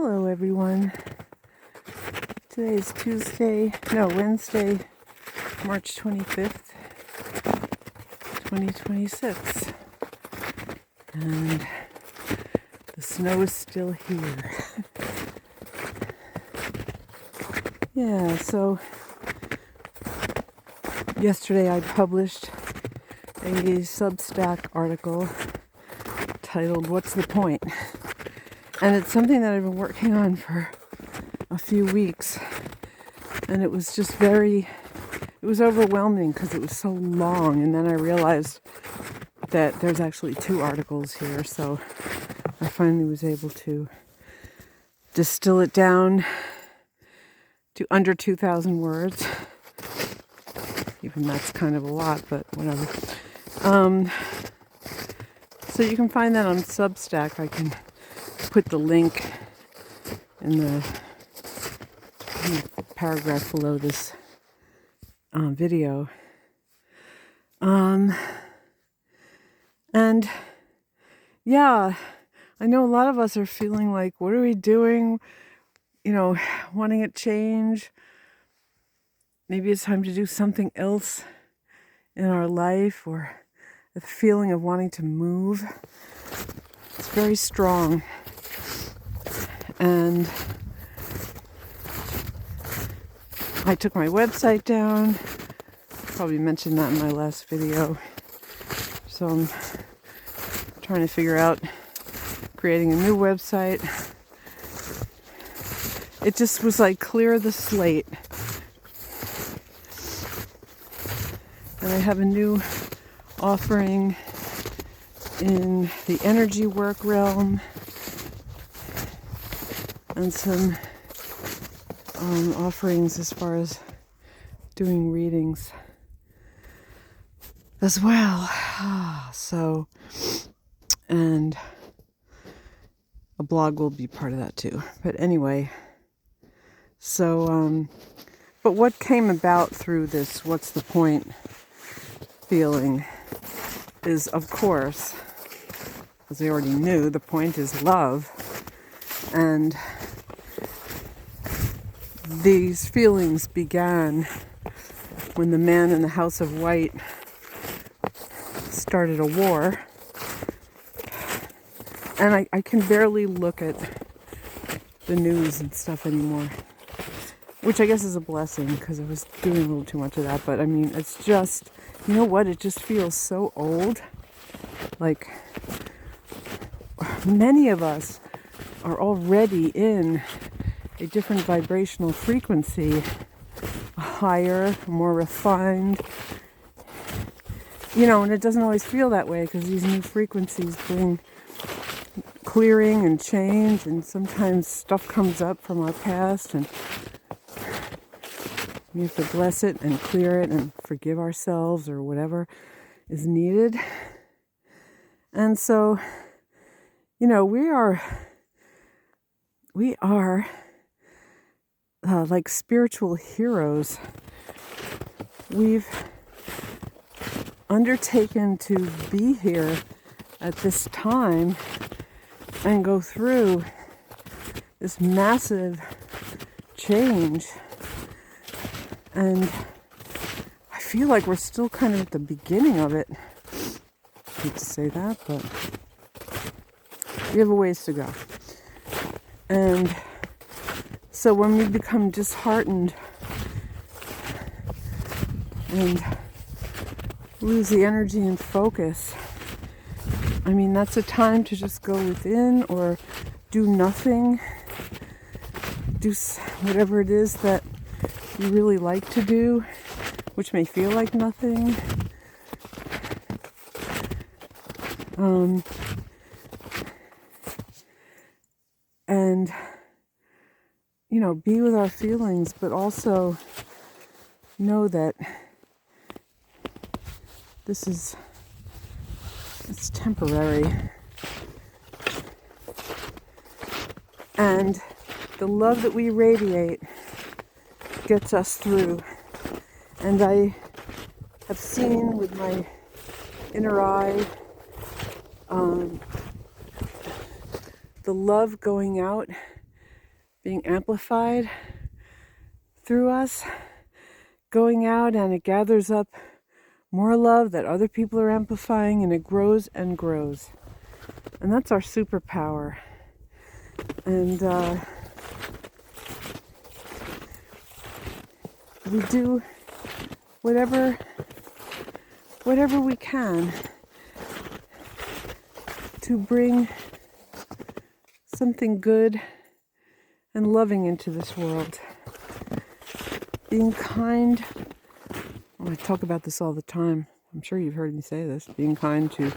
Hello everyone. Today is Wednesday, March 25th, 2026. And the snow is still here. Yeah, so yesterday I published a Substack article titled "What's the Point?" And it's something that I've been working on for a few weeks. And it was just it was overwhelming because it was so long. And then I realized that there's actually 2 articles here. So I finally was able to distill it down to under 2,000 words. Even that's kind of a lot, but whatever. So you can find that on Substack. I can put the link in the paragraph below this video. And yeah, I know a lot of us are feeling like, what are we doing? Wanting a change. Maybe it's time to do something else in our life, or the feeling of wanting to move. It's very strong. And I took my website down. Probably mentioned that in my last video. So I'm trying to figure out creating a new website. It just was like clear the slate. And I have a new offering in the energy work realm, and some offerings as far as doing readings as well. So, and a blog will be part of that too. But anyway, so, but what came about through this "what's the point" feeling is, of course, as I already knew, the point is love. And these feelings began when the man in the House of White started a war. And I can barely look at the news and stuff anymore, which I guess is a blessing because I was doing a little too much of that. But I mean, it's just, you know what? It just feels so old. Like, many of us are already in a different vibrational frequency, higher, more refined, and it doesn't always feel that way because these new frequencies bring clearing and change, and sometimes stuff comes up from our past and we have to bless it and clear it and forgive ourselves or whatever is needed. And so, we are like spiritual heroes. We've undertaken to be here at this time and go through this massive change. And I feel like we're still kind of at the beginning of it. I hate to say that, but we have a ways to go. And so when we become disheartened and lose the energy and focus, I mean, that's a time to just go within or do nothing. Do whatever it is that you really like to do, which may feel like nothing. And be with our feelings, but also know that it's temporary. And the love that we radiate gets us through. And I have seen with my inner eye the love going out being amplified through us, going out, and it gathers up more love that other people are amplifying, and it grows and grows. And that's our superpower. And we do whatever we can to bring something good and loving into this world. Being kind. I talk about this all the time. I'm sure you've heard me say this. Being kind to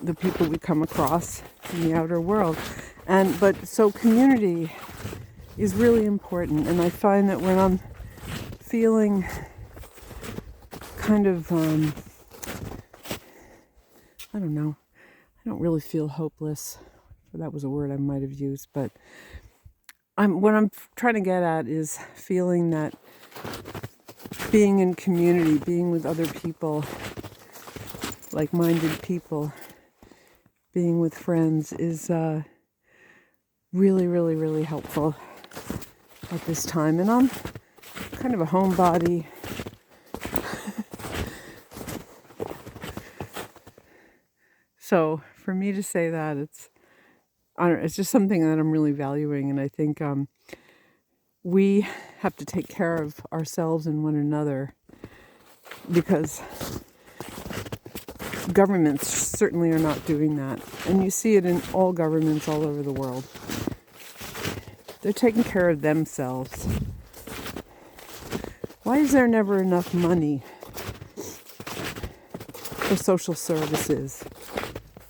the people we come across in the outer world. So community is really important. And I find that when I'm feeling kind of, I don't know, I don't really feel hopeless. That was a word I might have used, but what I'm trying to get at is feeling that being in community, being with other people, like-minded people, being with friends is really, really, really helpful at this time. And I'm kind of a homebody. So for me to say that, it's just something that I'm really valuing, and I think we have to take care of ourselves and one another, because governments certainly are not doing that. And you see it in all governments all over the world. They're taking care of themselves. Why is there never enough money for social services,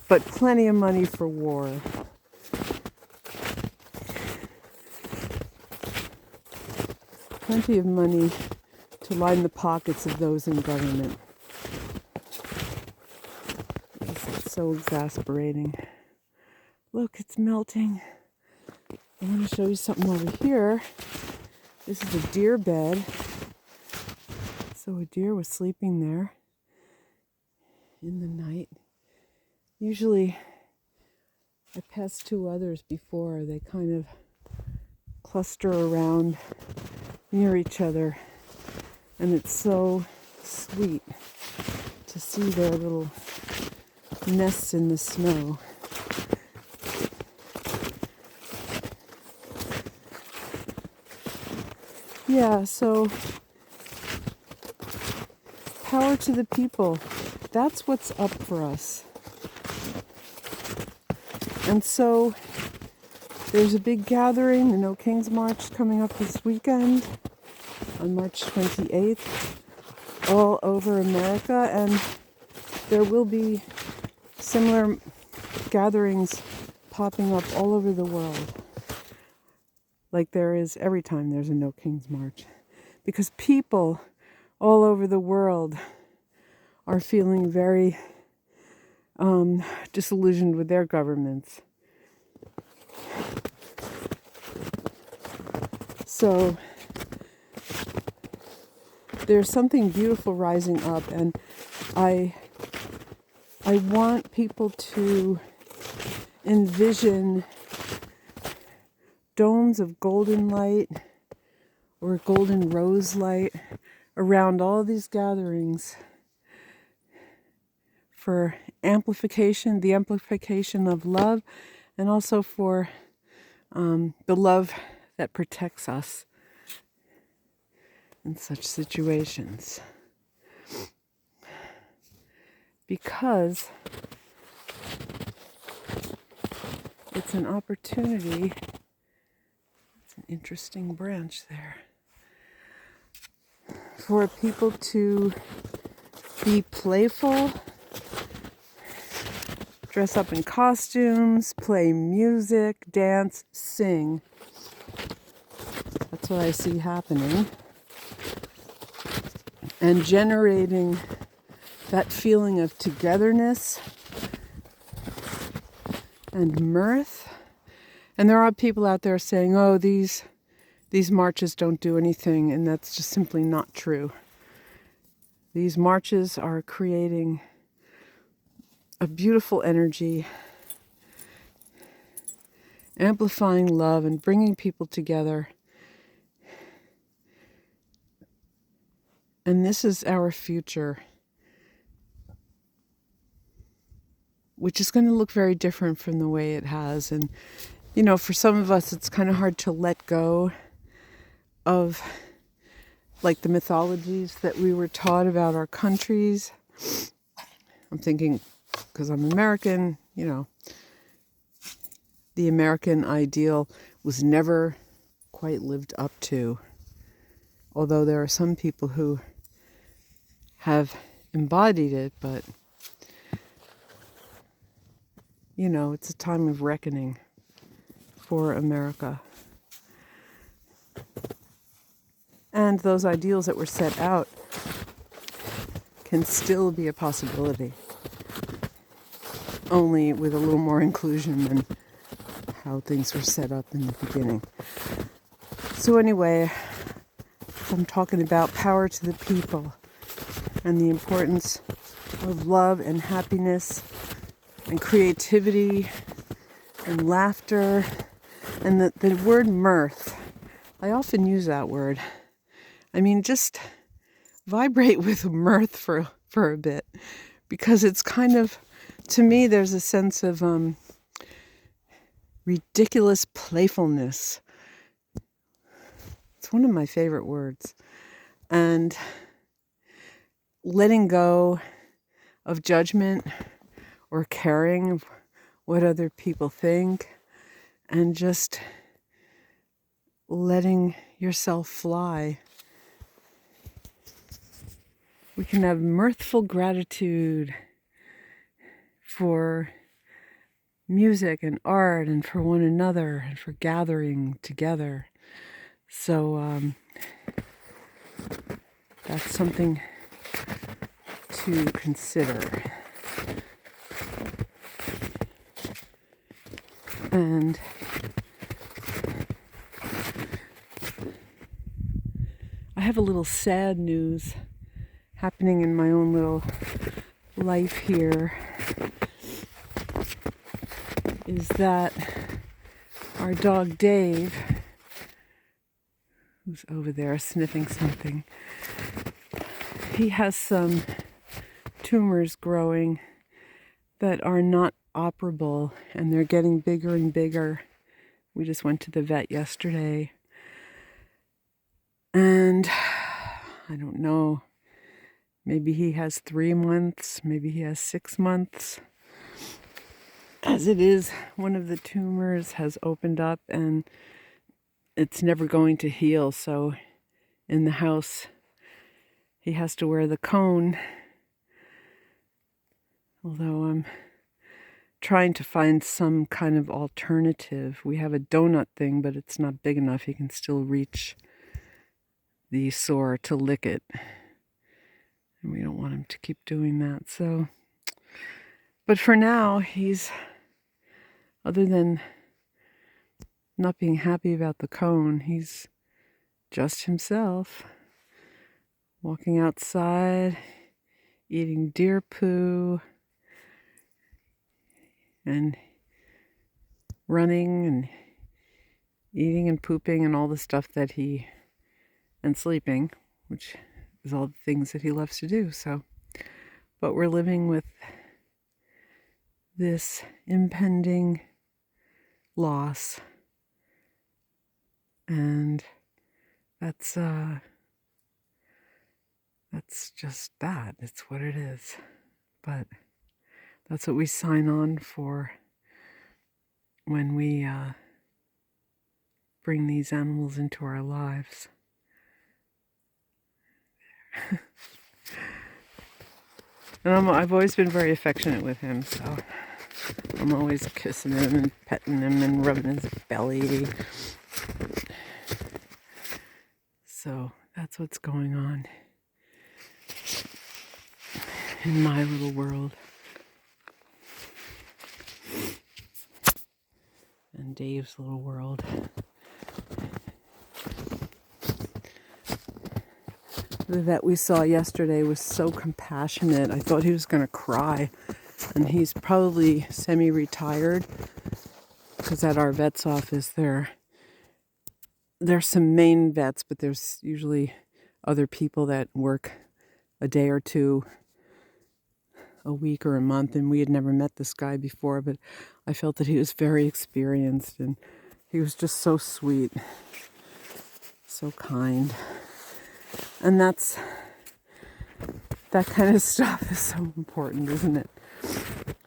but plenty of money for war? Plenty of money to line the pockets of those in government. It's so exasperating. Look, it's melting. I want to show you something over here. This is a deer bed. So a deer was sleeping there in the night. Usually I passed two others before. They kind of cluster around near each other, and it's so sweet to see their little nests in the snow. Yeah, so power to the people. That's what's up for us. And so there's a big gathering, the No Kings March, coming up this weekend on March 28th, all over America, and there will be similar gatherings popping up all over the world, like there is every time there's a No Kings March, because people all over the world are feeling very disillusioned with their governments. So there's something beautiful rising up, and I want people to envision domes of golden light or golden rose light around all these gatherings for amplification, the amplification of love, and also for the love that protects us in such situations. Because it's an opportunity. It's an interesting branch there. For people to be playful, dress up in costumes, play music, dance, sing. That's what I see happening. And generating that feeling of togetherness and mirth. And there are people out there saying, oh, these marches don't do anything, and that's just simply not true. These marches are creating a beautiful energy, amplifying love and bringing people together. And this is our future, which is going to look very different from the way it has. And, for some of us, it's kind of hard to let go of, like, the mythologies that we were taught about our countries. I'm thinking, because I'm American, the American ideal was never quite lived up to. Although there are some people who have embodied it, but, it's a time of reckoning for America. And those ideals that were set out can still be a possibility, only with a little more inclusion than how things were set up in the beginning. So anyway, I'm talking about power to the people and the importance of love and happiness and creativity and laughter and the word mirth. I often use that word. I mean, just vibrate with mirth for a bit, because it's kind of, to me, there's a sense of ridiculous playfulness. It's one of my favorite words. And letting go of judgment or caring of what other people think, and just letting yourself fly. We can have mirthful gratitude for music and art and for one another and for gathering together. So that's something to consider. And I have a little sad news happening in my own little life here, is that our dog Dave, who's over there sniffing something, he has some tumors growing that are not operable, and they're getting bigger and bigger. We just went to the vet yesterday, and I don't know, maybe he has 3 months, maybe he has 6 months. As it is, one of the tumors has opened up and it's never going to heal. So in the house, he has to wear the cone. Although I'm trying to find some kind of alternative. We have a donut thing, but it's not big enough. He can still reach the sore to lick it. And we don't want him to keep doing that. So, but for now, he's, other than not being happy about the cone, he's just himself, walking outside, eating deer poo, and running and eating and pooping and all the stuff that and sleeping, which is all the things that he loves to do. So, but we're living with this impending loss, and that's just that. It's what it is. But that's what we sign on for when we bring these animals into our lives. And I've always been very affectionate with him, so I'm always kissing him and petting him and rubbing his belly. So that's what's going on in my little world. And Dave's little world. The vet we saw yesterday was so compassionate. I thought he was going to cry. And he's probably semi-retired. because at our vet's office there's some main vets, but there's usually other people that work a day or two a week or a month, and we had never met this guy before, but I felt that he was very experienced, and he was just so sweet, so kind. And that kind of stuff is so important, isn't it?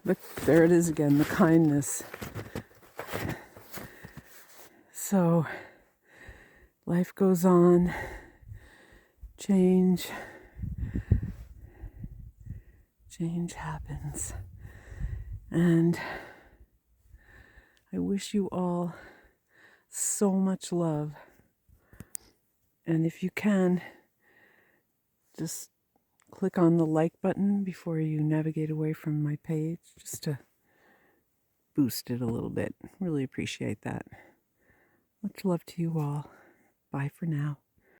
Look, there it is again, the kindness. So life goes on, change happens. And I wish you all so much love. And if you can, just click on the like button before you navigate away from my page, just to boost it a little bit. Really appreciate that. Much love to you all. Bye for now.